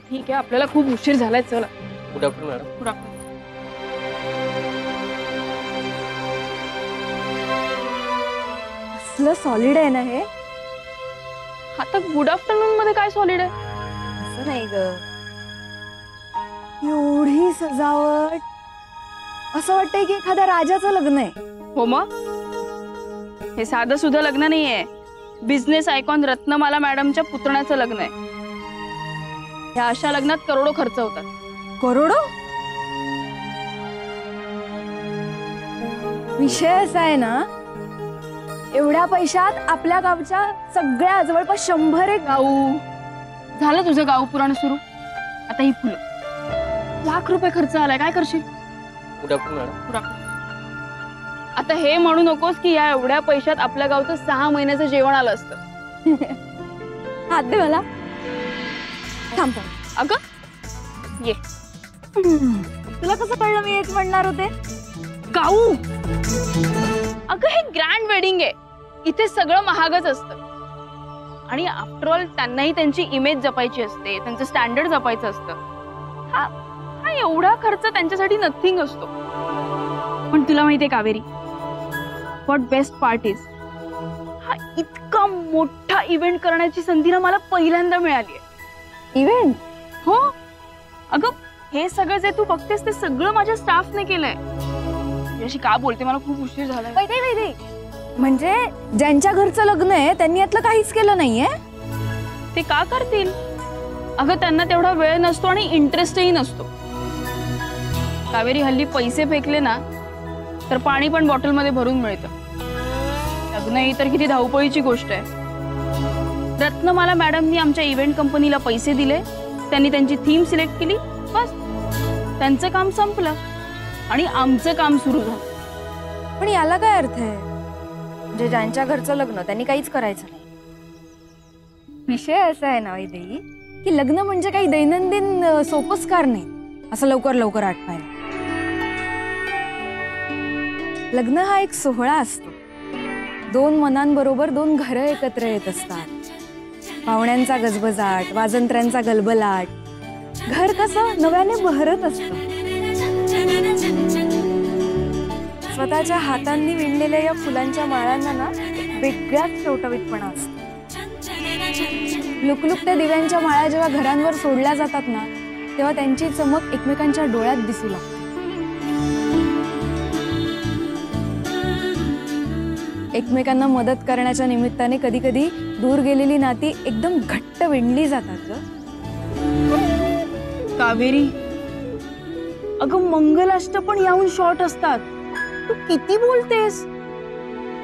ठीक आहे, आपल्याला खूप उशीर झालाय, चला. Good afternoon madam. Good afternoon. कसलं सॉलिड आहे ना हे. आता गुड आफ्टरनून मध्ये काय सॉलिड आहे? असं नाही ग, एवढी सजावट, असं वाटतंय की एखाद्या राजाचं लग्न आहे. हो मग, हे साधं सुद्धा लग्न नाहीये, बिझनेस आयकॉन रत्नमाला मॅडमच्या पुतण्याचं लग्न आहे. या अशा लग्नात करोडो खर्च होतात. करोडो? विषय असा आहे ना, एवढ्या पैशात आपल्या गावच्या सगळ्या जवळपास 100 गाऊ झालं तुझं गाव पुराण सुरू. आता ही फुलं, लाख रुपये खर्च आलाय, काय करशील? Good afternoon madam. Good afternoon. आता हे म्हणू नकोस की या एवढ्या पैशात आपल्या गावचं 6 महिन्याचं जेवण आलं असतं. हात दे मला. थांब. अगं ये. तुला कसं कळलं मी हेच म्हणणार होते? गाऊ, अगं हे ग्रँड वेडिंग आहे, इथे सगळं महागच असतं. आणि आफ्टर ऑल त्यांनाही त्यांची इमेज जपायची असते, त्यांचं स्टँडर्ड जपायचं असतं. हा एवढा खर्च त्यांच्यासाठी नथिंग असतो. पण तुला माहितीये Kaveri, what best part is, हा इतका मोठा इव्हेंट करण्याची संधी ना मला पहिल्यांदा मिळाली आहे. इव्हेंट? हो अगं, हे सगळं जे तू बघतेस ते सगळं माझ्या स्टाफने केलंय. तुझ्याशी का बोलते, मला खूप उशीर झालाय. वैदे, म्हणजे ज्यांच्या घरचं लग्न आहे त्यांनी यातलं काहीच केलं नाहीये? ते का करतील? अगं त्यांना तेवढा वेळ नसतो आणि इंटरेस्टही नसतो. कावेरी, हल्ली पैसे फेकले ना तर पाणी पण बॉटलमध्ये भरून मिळतं. लग्न ही तर किती धावपळीची गोष्ट आहे. रत्नमाला मॅडमनी आमच्या इव्हेंट कंपनीला पैसे दिले, त्यांनी त्यांची थीम सिलेक्ट केली, बस त्यांचं काम संपलं आणि आमचं काम सुरू झालं. पण याला काय अर्थ आहे? म्हणजे ज्यांच्या घरचं लग्न त्यांनी काहीच करायचं नाही. विषय असा आहे ना वैदेही, की लग्न म्हणजे काही दैनंदिन सोपस्कार नाही असं लवकर लवकर आठवायला. लग्न हा एक सोहळा असतो. 2 मनांबरोबर 2 घरं एकत्र येत असतात. पाहुण्यांचा गजबजाट, वाजंत्र्यांचा गलबलाट, घर कसं नव्याने बहरत असतं. स्वतःच्या हातांनी विणलेल्या या फुलांच्या माळांना ना एक वेगळाच टवटवीतपणा असतो. लुकलुकत्या दिव्यांच्या माळा जेव्हा घरांवर सोडल्या जातात ना, तेव्हा त्यांची चमक एकमेकांच्या डोळ्यात दिसू लागते. एकमेकांना मदत करण्याच्या निमित्ताने कधी कधी दूर गेलेली नाती एकदम घट्ट विणली जातात. कावेरी, अगं मंगलाष्टक याहून शॉर्ट असतात. तू किती बोलतेस?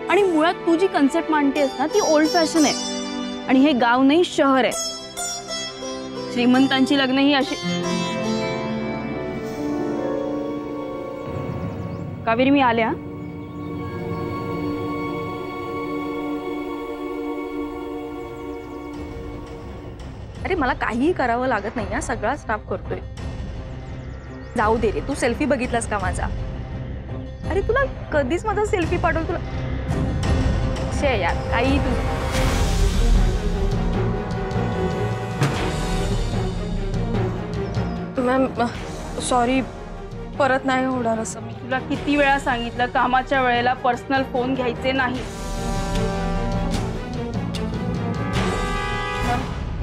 आणि मुळात तू जी कन्सेप्ट मांडतेस ना ती ओल्ड फॅशन आहे. आणि हे गाव नाही, शहर आहे. श्रीमंतांची लग्न ही अशी. कावेरी, मी आले. हा, अरे मला काहीही करावं लागत नाही, हा सगळा स्टाफ करतोय. जाऊ दे रे, तू सेल्फी बघितलास का माझा? अरे तुला कधीच माझा सेल्फी पाठवू तुला शे यार, काही तू. मॅम सॉरी, परत नाही होणार असं. मी तुला किती वेळा सांगितलं कामाच्या वेळेला पर्सनल फोन घ्यायचे नाही.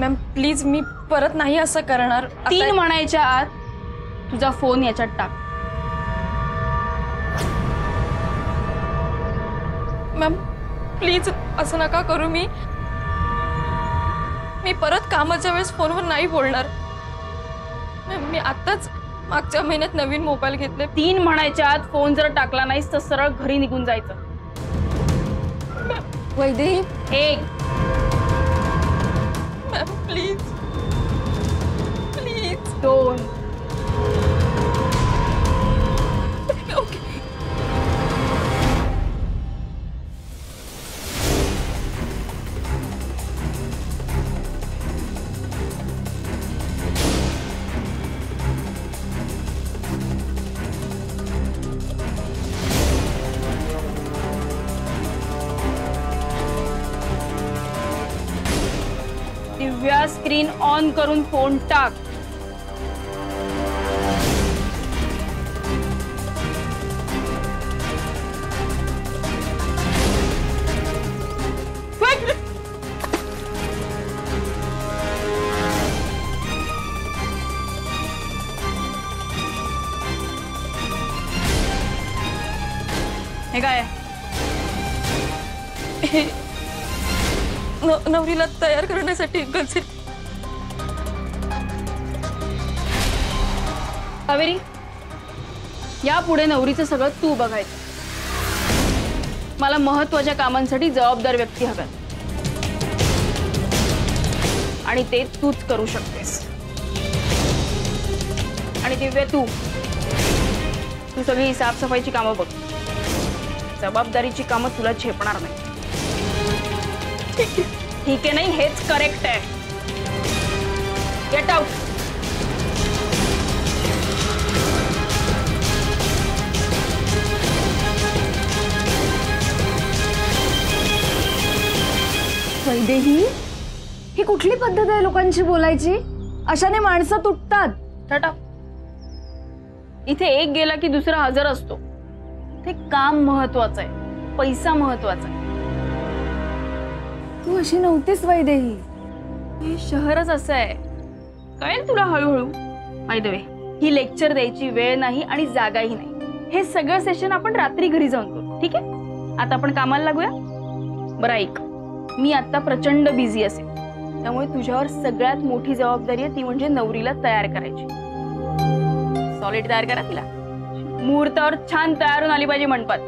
मॅम प्लीज, मी परत नाही असं करणार. 3 म्हणायच्या आत तुझा फोन याच्यात टाक. मॅम प्लीज असं नका करू. मी परत कामाच्या वेळेस फोनवर नाही बोलणार. मॅम मी आत्ताच मागच्या महिन्यात नवीन मोबाईल घेतले. 3 म्हणायच्या आत फोन जर टाकला नाहीस तर सरळ घरी निघून जायचं. Vaidehi, 1. Ma'am please please. 2. Okay. Divya, screen on करून फोन टाक. नवरीला तयार करण्यासाठी गजरे. कावेरी, यापुढे नवरीचं सगळं तू बघायचं. मला महत्वाच्या कामांसाठी जबाबदार व्यक्ती हव्यात आणि ते तूच करू शकतेस. आणि दिव्या, तू सगळी साफसफाईची कामं बघ. जबाबदारीची कामं तुला झेपणार नाही. ठीक आहे? नाही, हेच करेक्ट आहे. Get out. वैदेही, ही कुठली पद्धत आहे लोकांशी बोलायची? अशाने माणसं तुटतात. टाटा. इथे एक गेला की दुसरा हजर असतो. ते काम महत्वाचं आहे, पैसा महत्वाचा आहे. तू अशी नव्हतीस वैदेही. हे शहरच असं आहे, कळेल तुला हळूहळू. By the way, he lecture द्यायची वेळ नाही आणि जागाही नाही. हे सगळं सेशन आपण रात्री घरी जाऊन करू, ठीक आहे? आता आपण कामाला लागूया. बरं ऐक, मी आता प्रचंड बिझी असेल, त्यामुळे तुझ्यावर सगळ्यात मोठी जबाबदारी आहे ती म्हणजे नवरीला तयार करायची. सॉलिड तयार करा तिला. मुहूर्तावर छान तयार होऊन आली पाहिजे मंडपात.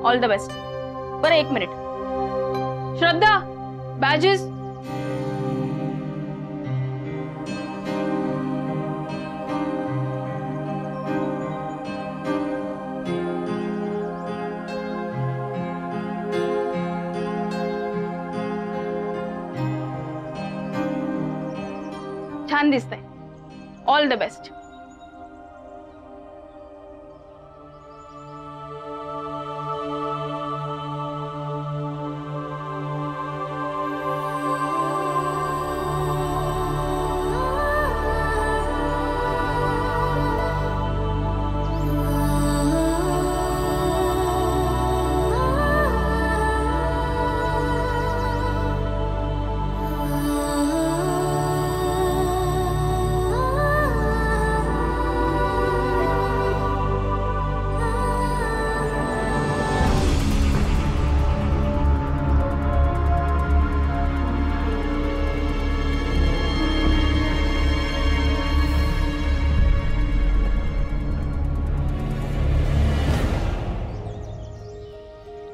All the best. बरं एक मिनिट, श्रद्धा, बॅजेस. छान दिसतंय. All the best.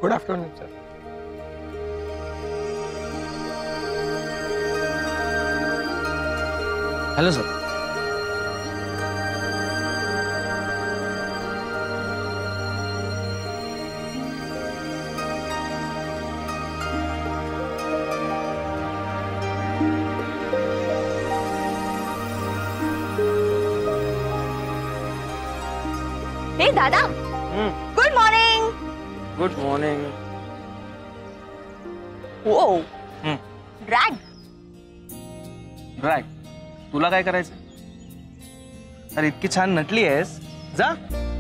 Good afternoon sir. Hello sir. हे दादा, good morning. Good morning. Oh drag. Drag? तुला काय करायचं? अरे इतकी छान नटली आहेस, जा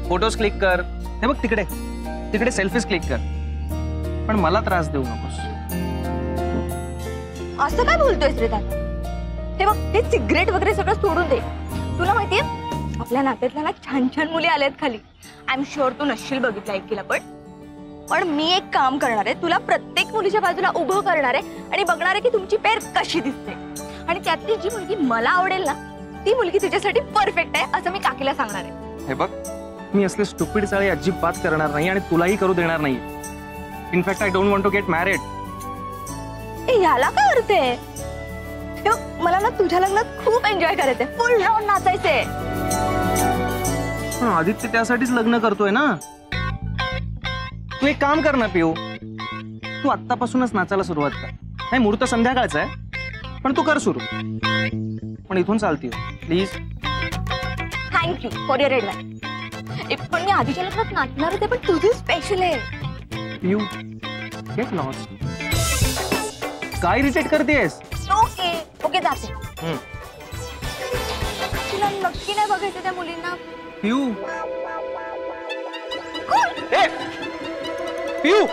फोटोज क्लिक कर. हे बघ तिकडे तिकडे सेल्फीज क्लिक कर, पण मला त्रास देऊ नकोस. असं काय बोलतोयस रे दादा? हे बघ, हे सिगरेट वगैरे सगळं सोडून दे. तुला माहितीये आपल्या नात्यातल्या ना छान छान मुली आल्यात खाली. आय एम शुअर तू नसशील बघितलं ऐकलं, पण मी एक काम करणार आहे. तुला प्रत्येक मुलीच्या बाजूला उभं करणार आहे आणि बघणार आहे की तुमची पेर कशी दिसते. आणि त्यातली जी मुलगी मला आवडेल ना, ती मुलगी तुझ्यासाठी परफेक्ट आहे असं मी काकीला सांगणार आहे. हे बघ, मी असले स्टुपिड चाळे अजिबात करणार नाही आणि तुलाही करू देणार नाही. In fact I don't want to get married. याला काय अर्थ आहे? हे बघ, मला ना तुझ्या लग्नात खूप एन्जॉय करायचंय, फुल राऊंड नाचायचंय. आदित्य त्यासाठीच लग्न करतोय ना. तू एक काम कर ना पिऊ, तू आत्तापासूनच नाचायला सुरुवात कर. नाही, मुहूर्त संध्याकाळचा आहे, पण तू कर सुरू. पण इथून चालती please. Thank you for your advice. पण मी आधीच्या लग्नात नाचणार होते, पण तुझी स्पेशल आहे. पिऊ, गेट लॉस्ट. काय इरिटेट करतेस? ओके ओके, जाते. तुला नक्की नाही बघायचं त्या मुलींना? पिऊ, ए पिऊ.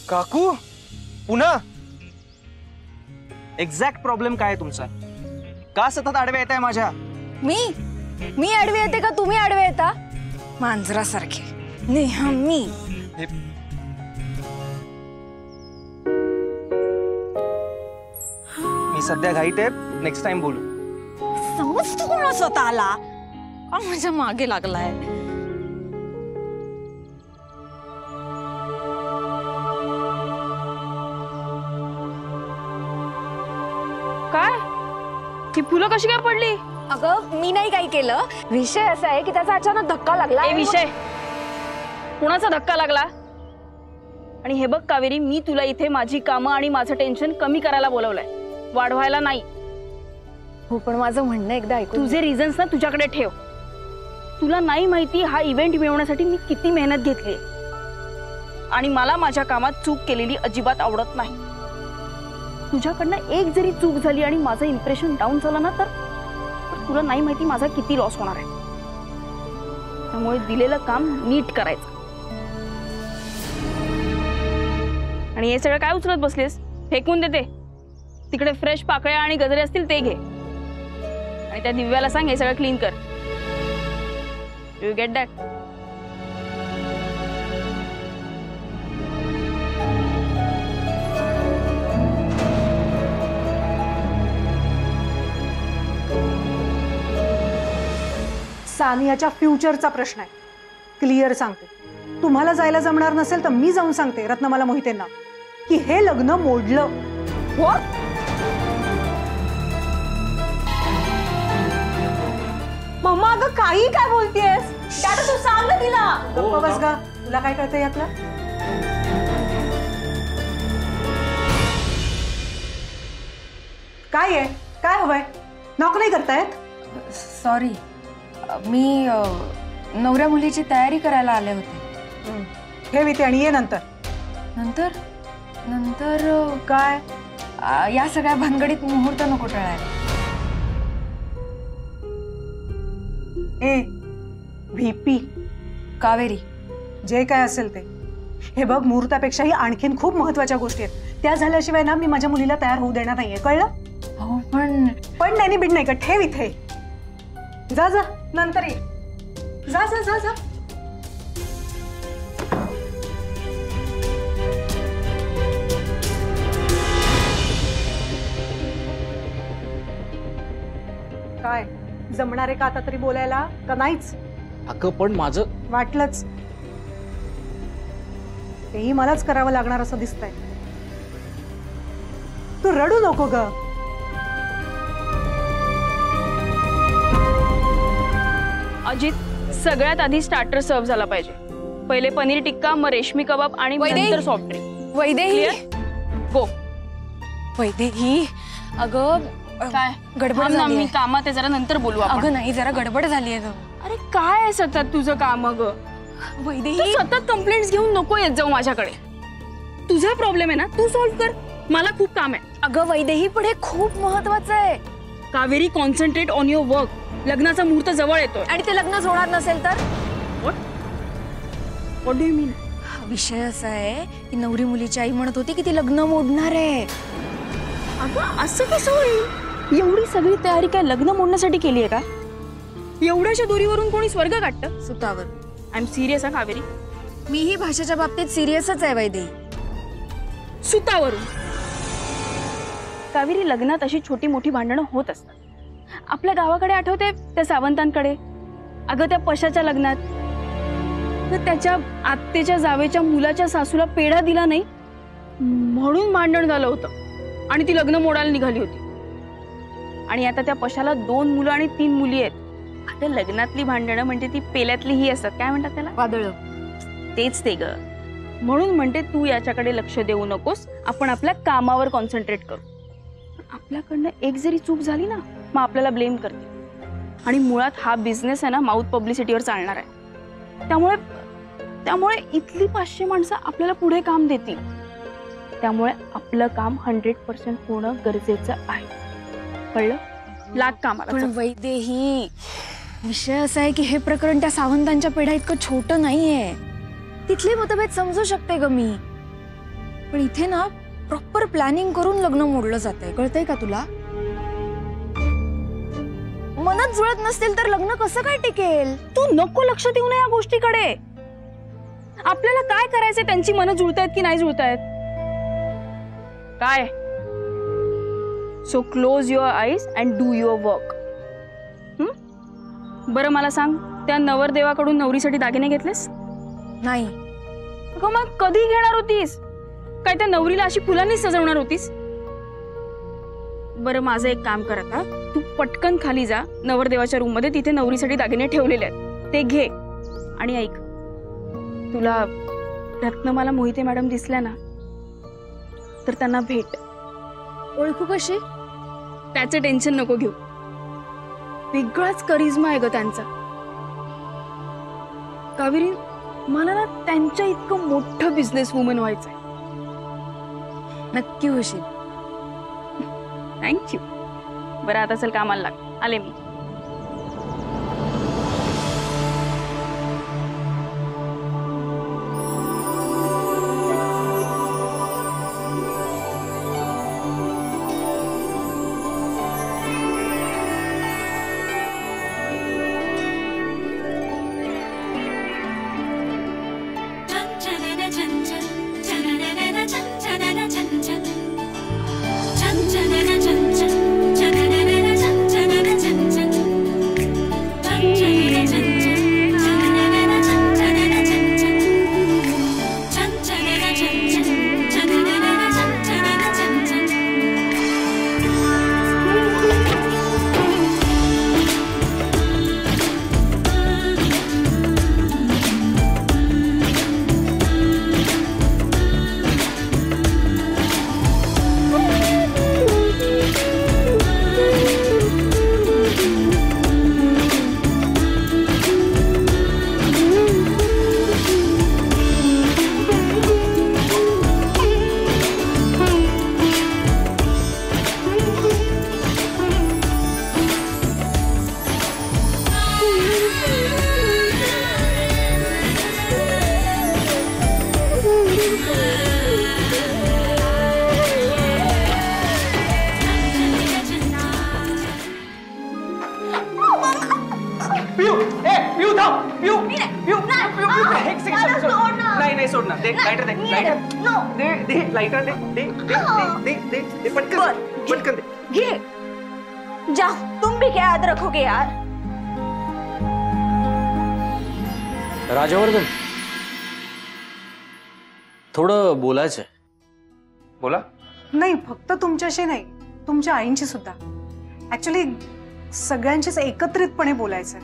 काकू पुन्हा एक्झॅक्ट प्रॉब्लेम काय आहे तुमचा? का सतत आडवे येत आहे माझ्या? मी आडवे येते का तुम्ही आडवे येता? मांजरासारखे नेहमी. मी सध्या घाईत आहे, नेक्स्ट टाइम बोलू. समजतो कोण स्वतःला? माझ्या मागे लागलाय. काय ही फुलं कशी काय पडली? अगं मी नाही काही केलं. विषय असा आहे की त्याचा अचानक धक्का लागला. ए विषय कोणाचा धक्का लागला? आणि हे बघ कावेरी, मी तुला इथे माझी कामं आणि माझं टेन्शन कमी करायला बोलवलंय, वाढवायला नाही. हो पण माझं म्हणणं एकदा ऐकू. तुझे रिझन्स ना तुझ्याकडे ठेव. तुला नाही माहिती हा इव्हेंट मिळवण्यासाठी मी किती मेहनत घेतली आणि मला माझ्या कामात चूक केलेली अजिबात आवडत नाही. तुझ्याकडनं एक जरी चूक झाली आणि माझं इम्प्रेशन डाऊन झालं ना तर तुला नाही माहिती माझा किती लॉस होणार आहे. त्यामुळे दिलेलं काम नीट करायचं. आणि हे सगळं काय उचलत बसलीस? फेकून देते. तिकडे फ्रेश पाकळ्या आणि गजरे असतील ते घे आणि त्या दिव्याला सांग हे सगळं क्लीन कर. You get that? सानियाच्या फ्युचरचा प्रश्न आहे. क्लिअर सांगते, तुम्हाला जायला जमणार नसेल तर मी जाऊन सांगते रत्नमाला मोहितेंना की हे लग्न मोडलं. मम्मा अगं काही काय बोलतेस? त्याला तू सांग ना तिला. गप्प बस गा, तुला काय कळतंय यातलं? काय आहे? काय हवंय? नॉक नाही करतायत? सॉरी, मी नवऱ्या मुलीची तयारी करायला आले होते. ठेव इथे आणि ये नंतर. नंतर नंतर काय? या सगळ्या भानगडीत मुहूर्त नको टळायला. ए व्हीपी कावेरी, जे काय असेल ते. हे बघ, मुहूर्तापेक्षाही आणखीन खूप महत्वाच्या गोष्टी आहेत. त्या झाल्याशिवाय ना मी माझ्या मुलीला तयार होऊ देणार नाहीये, कळलं? हो पण नाही बिड नाही का. ठेव इथे. जा जा, नंतर ये. जा जा जा जा. काय जमणार आहे का आता तरी बोलायला का नाहीच? अगं पण माझं वाटलंच. तेही मलाच करावं लागणार असं दिसतंय. तू रडू नको ग. अजित, सगळ्यात आधी स्टार्टर सर्व झाला पाहिजे. पहिले पनीर टिक्का, मग रेशमी कबाब आणि नंतर सॉफ्ट ड्रिंक. वैदेही, गो. वैदेही अगं काय गडबड थांब ना, झाली मी आहे. कामात आहे, जरा नंतर बोलू आपण. अगं नाही, जरा गडबड झाली आहे ग. अरे काय आहे सतत तुझं काम? ग वैदेही, तू सतत कंप्लेंट्स घेऊन नको येत जाऊ माझ्याकडे. तुझा प्रॉब्लेम आहे ना, तू सॉल्व्ह कर. मला खूप काम आहे. अगं वैदेही, पण हे खूप महत्वाचं आहे. Kaveri, concentrate on your work. लग्नाचा मुहूर्त जवळ येतोय. आणि ते लग्नच होणार नसेल तर? व्हॉट डू यू मीन? विषय असा आहे की नवरी मुलीची आई म्हणत होती की ती लग्न मोडणार आहे. अगं असं कसं होईल? एवढी सगळी तयारी काय लग्न मोडण्यासाठी केली आहे का? एवढ्याच्या दोरीवरून कोणी स्वर्ग काढतं? सुतावर. आय एम सिरियस आहे कावेरी. मीही भाषेच्या बाबतीत सिरियसच आहे वैदेही. सुतावरून. कावेरी, लग्नात अशी छोटी मोठी भांडणं होत असतात. आपल्या गावाकडे आठवते त्या सावंतांकडे? अगं त्या पशाच्या लग्नात त्याच्या आत्तेच्या जावेच्या मुलाच्या सासूला पेढा दिला नाही म्हणून भांडण झालं होतं आणि ती लग्न मोडायला निघाली होती. आणि आता त्या पशाला 2 मुलं आणि 3 मुली आहेत. आता लग्नातली भांडणं म्हणजे ती पेल्यातली ही असतात, काय म्हणतात त्याला? वादळ. तेच ते ग. म्हणून म्हणते तू याच्याकडे लक्ष देऊ नकोस, आपण आपल्या कामावर कॉन्सन्ट्रेट करू. आपल्याकडनं एक जरी चूक झाली ना, मग आपल्याला ब्लेम करते. आणि मुळात हा बिझनेस आहे ना, माउथ पब्लिसिटीवर चालणार आहे. त्यामुळे इथली 500 माणसं आपल्याला पुढे काम देतील. त्यामुळे आपलं काम 100% होणं गरजेचं आहे, कळलं? लाग कामाला. पण वैदेही, विषय असा आहे की हे प्रकरण त्या सावंतांच्या पेढा इतकं छोटं नाहीये. तिथले मतभेद समजू शकते ग मी, पण इथे ना प्रॉपर प्लॅनिंग करून लग्न मोडलं जातंय, कळतंय का तुला? मनात जुळत नसतील तर लग्न कसं काय टिकेल? तू नको लक्ष देऊ नये या गोष्टीकडे. आपल्याला काय करायचंय, त्यांची मनं जुळतायत की नाही जुळतायत काय. So close your eyes and do your work. बरं मला सांग, त्या नवरदेवाकडून नवरीसाठी दागिने घेतलेस? नाही. अगं मग कधी घेणार होतीस? काय त्या नवरीला अशी फुलांनी सजवणार होतीस? बरं माझं एक काम कर आता, तू पटकन खाली जा नवरदेवाच्या रूम मध्ये, तिथे नवरीसाठी दागिने ठेवलेले आहेत, ते घे. आणि ऐक, तुला रत्नमाला मोहिते मॅडम दिसल्या ना तर त्यांना भेट. ओळखू कशी? त्याचं टेन्शन नको घेऊ, वेगळाच करिश्मा आहे ग त्यांचा. कावेरी, मला ना त्यांच्या इतकं मोठं बिझनेस वुमन व्हायचंय. नक्की होशील. थँक्यू. बरं आता चल कामाला लाग, आले मी. नाही सोडणार. दे लाइटर, दे लाइटर, दे लाइटर, दे पटकन पटकन दे. घे जा, तुम भी क्या याद रखोगे यार. राजवर्धन, थोडं बोलायचंय. बोला. नाही, फक्त तुमच्याशी नाही, तुमच्या आईंशी सुद्धा. ऍक्च्युली सगळ्यांशीच एकत्रितपणे बोलायचंय.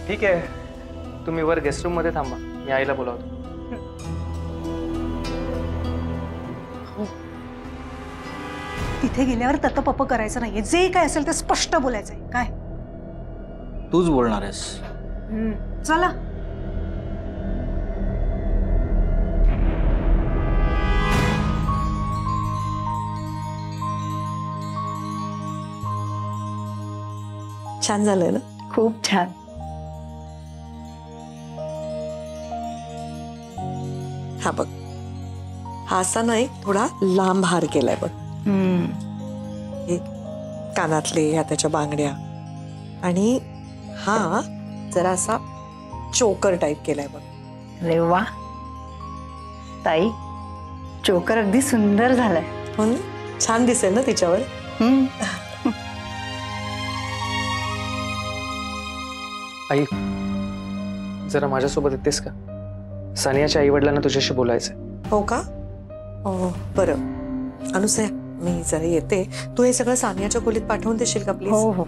ठीक आहे, तुम्ही वर गेस्ट रूम मध्ये थांबा, मी आईला बोलावतो. तिथे गेल्यावर ततपप करायचं नाहीये, जे काय असेल ते स्पष्ट बोलायचंय. काय तूच बोलणार आहेस? चला. छान झालंय ना? खूप छान. हा बघ, हा असा नाही, थोडा लांब हार केलाय बघ. हे कानातले, ह्या त्याच्या बांगड्या, आणि हा जरा असा चोकर टाईप केलाय बघ. अरे वा ताई, चोकर अगदी सुंदर झालाय. हो ना? छान दिसेल ना तिच्यावर. आई, जरा माझ्यासोबत येतेस का? सानियाच्या आई वडिलांना तुझ्याशी बोलायचंय. हो का? हो बरं अनुसया, मी जरा येते. तू हे सगळं सानियाच्या खोलीत पाठवून देशील का प्लीज? हो हो.